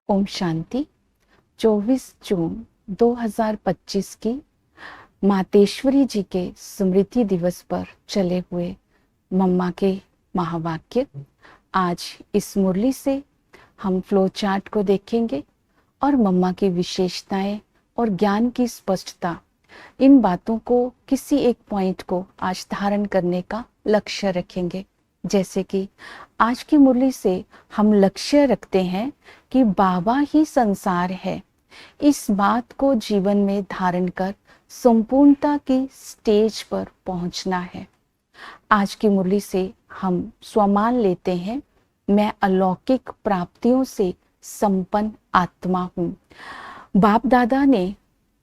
ओम शांति। 24 जून 2025 की मातेश्वरी जी के स्मृति दिवस पर चले हुए मम्मा के महावाक्य। आज इस मुरली से हम फ्लो चार्ट को देखेंगे और मम्मा की विशेषताएं और ज्ञान की स्पष्टता, इन बातों को किसी एक पॉइंट को आज धारण करने का लक्ष्य रखेंगे। जैसे कि आज की मुरली से हम लक्ष्य रखते हैं कि बाबा ही संसार है। इस बात को जीवन में धारण कर संपूर्णता की स्टेज पर पहुंचना है। आज की मुरली से हम स्वमान लेते हैं, मैं अलौकिक प्राप्तियों से संपन्न आत्मा हूं। बाप दादा ने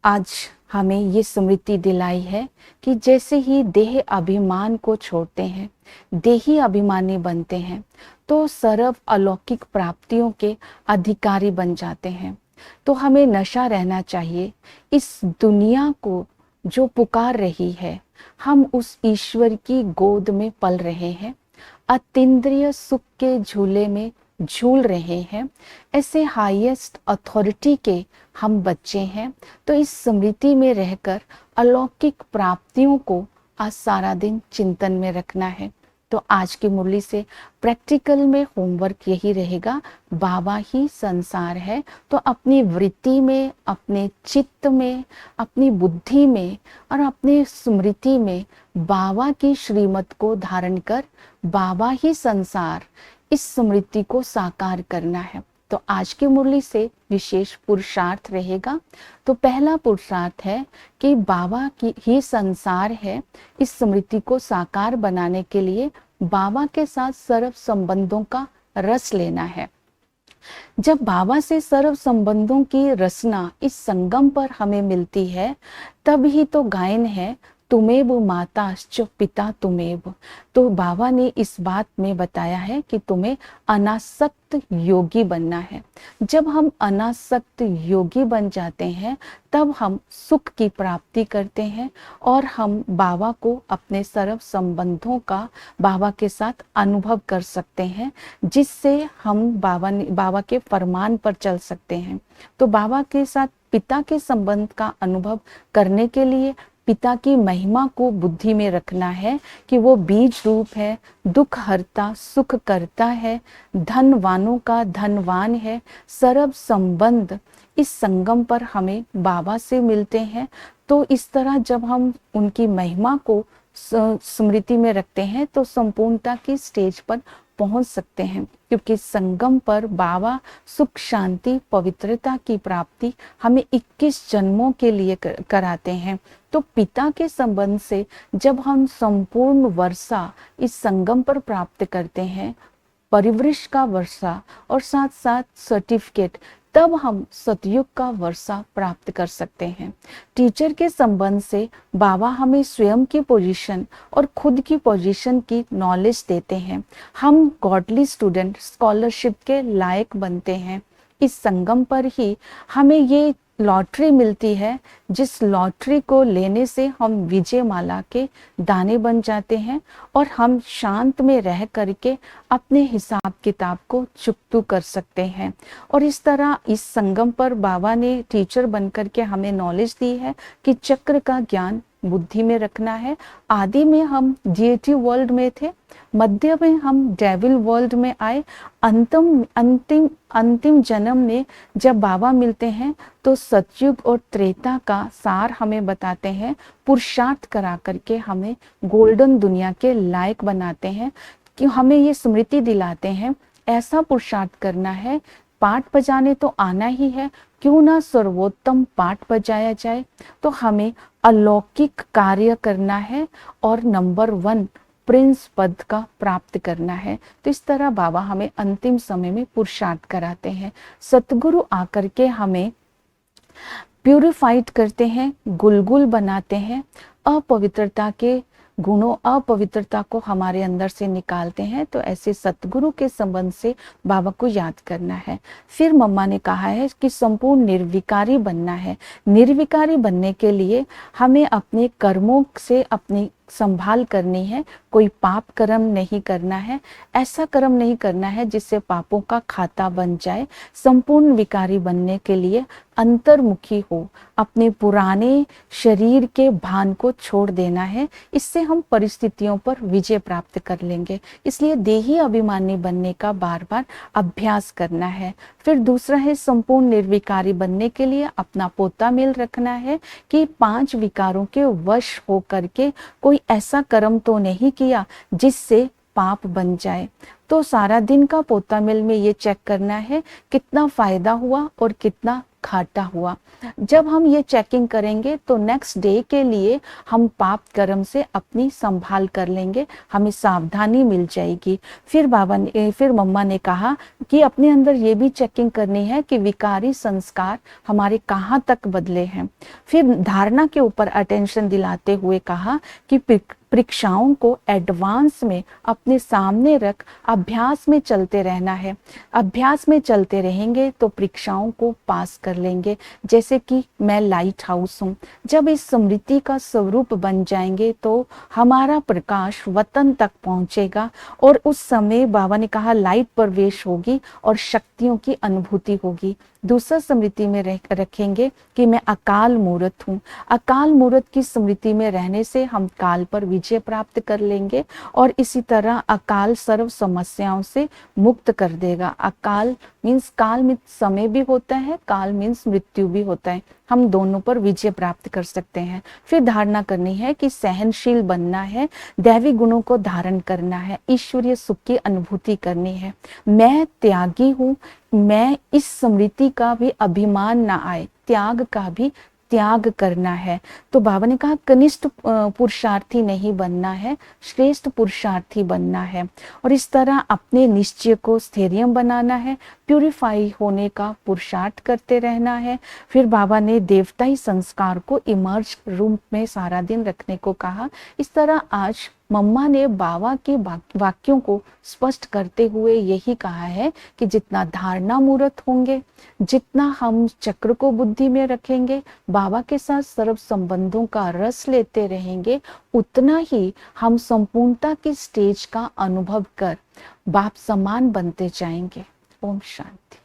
आज हमें ये स्मृति दिलाई है कि जैसे ही देह अभिमान को छोड़ते हैं, देही अभिमानी बनते हैं, तो सर्व अलौकिक प्राप्तियों के अधिकारी बन जाते हैं। तो हमें नशा रहना चाहिए इस दुनिया को जो पुकार रही है। हम उस ईश्वर की गोद में पल रहे हैं, अतीन्द्रिय सुख के झूले में झूल रहे हैं। ऐसे हाईएस्ट अथॉरिटी के हम बच्चे हैं। तो इस स्मृति में रहकर अलौकिक प्राप्तियों को आज सारा दिन चिंतन में रखना है। तो आज की मुरली से प्रैक्टिकल में होमवर्क यही रहेगा, बाबा ही संसार है। तो अपनी वृत्ति में, अपने चित्त में, अपनी बुद्धि में और अपने स्मृति में बाबा की श्रीमत को धारण कर बाबा ही संसार, इस स्मृति को साकार करना है। तो आज की मुरली से विशेष पुरुषार्थ रहेगा। तो पहला पुरुषार्थ है कि बाबा की ही संसार है। इस स्मृति को साकार बनाने के लिए बाबा के साथ सर्व संबंधों का रस लेना है। जब बाबा से सर्व संबंधों की रसना इस संगम पर हमें मिलती है, तब ही तो गायन है, तुमेव माताश्च पिता तुमेव। तो बाबा ने इस बात में बताया है कि तुम्हें अनासक्त योगी बनना है। जब हम अनासक्त योगी बन जाते हैं, तब हम सुख की प्राप्ति करते हैं और हम बाबा को अपने सर्व संबंधों का बाबा के साथ अनुभव कर सकते हैं, जिससे हम बाबा के फरमान पर चल सकते हैं। तो बाबा के साथ पिता के संबंध का अनुभव करने के लिए पिता की महिमा को बुद्धि में रखना है कि वो बीज रूप है, दुख हरता सुख करता है, धनवानों का धनवान है। सर्व संबंध इस संगम पर हमें बाबा से मिलते हैं। तो इस तरह जब हम उनकी महिमा को स्मृति में रखते हैं तो संपूर्णता की स्टेज पर पहुंच सकते हैं, क्योंकि संगम पर बाबा सुख शांति पवित्रता की प्राप्ति हमें 21 जन्मों के लिए कराते हैं। तो पिता के संबंध से जब हम संपूर्ण वर्षा इस संगम पर प्राप्त करते हैं, परिवृष का वर्षा और साथ साथ सर्टिफिकेट, तब हम सतयुग का वर्षा प्राप्त कर सकते हैं। टीचर के संबंध से बाबा हमें स्वयं की पोजीशन और खुद की पोजीशन की नॉलेज देते हैं। हम गॉडली स्टूडेंट स्कॉलरशिप के लायक बनते हैं। इस संगम पर ही हमें ये लॉटरी मिलती है, जिस लॉटरी को लेने से हम विजय माला के दाने बन जाते हैं और हम शांत में रह करके अपने हिसाब किताब को चुकतू कर सकते हैं। और इस तरह इस संगम पर बाबा ने टीचर बनकर के हमें नॉलेज दी है कि चक्र का ज्ञान बुद्धि में रखना है। आदि में हम डीएटी वर्ल्ड में थे, मध्य में हम डेविल वर्ल्ड में आए, अंतिम जन्म में जब बाबा मिलते हैं तो सतयुग और त्रेता का सार हमें बताते हैं, पुरुषार्थ करा करके हमें गोल्डन दुनिया के लायक बनाते हैं। कि हमें ये स्मृति दिलाते हैं, ऐसा पुरुषार्थ करना है, पाठ बजाने तो आना ही है, क्यों ना सर्वोत्तम पाठ बजाया जाए। तो हमें अलौकिक कार्य करना है और नंबर 1 प्रिंस पद का प्राप्त करना है। तो इस तरह बाबा हमें अंतिम समय में पुरुषार्थ कराते हैं। सतगुरु आकर के हमें प्यूरिफाइड करते हैं, गुलगुल बनाते हैं, अपवित्रता के गुणों अपवित्रता को हमारे अंदर से निकालते हैं। तो ऐसे सतगुरु के संबंध से बाबा को याद करना है। फिर मम्मा ने कहा है कि संपूर्ण निर्विकारी बनना है। निर्विकारी बनने के लिए हमें अपने कर्मों से अपनी संभाल करनी है, कोई पाप कर्म नहीं करना है, ऐसा कर्म नहीं करना है जिससे पापों का खाता बन जाए। संपूर्ण विकारी बनने के लिए अंतर्मुखी हो, अपने पुराने शरीर के भान को छोड़ देना है। इससे हम परिस्थितियों पर विजय प्राप्त कर लेंगे। इसलिए देही अभिमानी बनने का बार बार अभ्यास करना है। फिर दूसरा है संपूर्ण निर्विकारी बनने के लिए अपना पोता मेल रखना है कि 5 विकारों के वश होकर के कोई ऐसा कर्म तो नहीं किया जिससे पाप बन जाए। तो सारा दिन का पोता मेल में ये चेक करना है कितना फायदा हुआ और कितना घाटा हुआ। जब हम ये चेकिंग करेंगे तो नेक्स्ट डे के लिए हम पाप कर्म से अपनी संभाल कर लेंगे, हमें सावधानी मिल जाएगी। फिर मम्मा ने कहा कि अपने अंदर ये भी चेकिंग करनी है कि विकारी संस्कार हमारे कहाँ तक बदले हैं। फिर धारणा के ऊपर अटेंशन दिलाते हुए कहा कि परीक्षाओं को एडवांस में अपने सामने रख अभ्यास में चलते रहना है। अभ्यास में चलते रहेंगे तो परीक्षाओं को पास कर लेंगे। जैसे कि मैं लाइट हाउस हूँ, जब इस स्मृति का स्वरूप बन जाएंगे तो हमारा प्रकाश वतन तक पहुंचेगा और उस समय बाबा ने कहा लाइट प्रवेश होगी और शक्तियों की अनुभूति होगी। दूसरा स्मृति में रखेंगे कि मैं अकाल मूर्त हूँ। अकाल मूर्त की स्मृति में रहने से हम काल पर विजय प्राप्त कर लेंगे और इसी तरह अकाल सर्व समस्याओं से मुक्त कर देगा। अकाल मीन्स काल में समय भी होता है, काल मीन्स मृत्यु भी होता है। हम दोनों पर विजय प्राप्त कर सकते हैं। फिर धारणा करनी है कि सहनशील बनना है, दैवी गुणों को धारण करना है, ईश्वरीय सुख की अनुभूति करनी है। मैं त्यागी हूँ, मैं इस स्मृति का भी अभिमान ना आए, त्याग का भी त्याग करना है। तो बाबा ने कहा कनिष्ठ पुरुषार्थी नहीं बनना है, श्रेष्ठ पुरुषार्थी बनना है। और इस तरह अपने निश्चय को स्थैर्य बनाना है, प्यूरिफाई होने का पुरुषार्थ करते रहना है। फिर बाबा ने देवताई संस्कार को इमर्ज रूम में सारा दिन रखने को कहा। इस तरह आज मम्मा ने बाबा के वाक्यों को स्पष्ट करते हुए यही कहा है कि जितना धारणा मूर्त होंगे, जितना हम चक्र को बुद्धि में रखेंगे, बाबा के साथ सर्व संबंधों का रस लेते रहेंगे, उतना ही हम संपूर्णता की स्टेज का अनुभव कर बाप समान बनते जाएंगे। ओम शांति।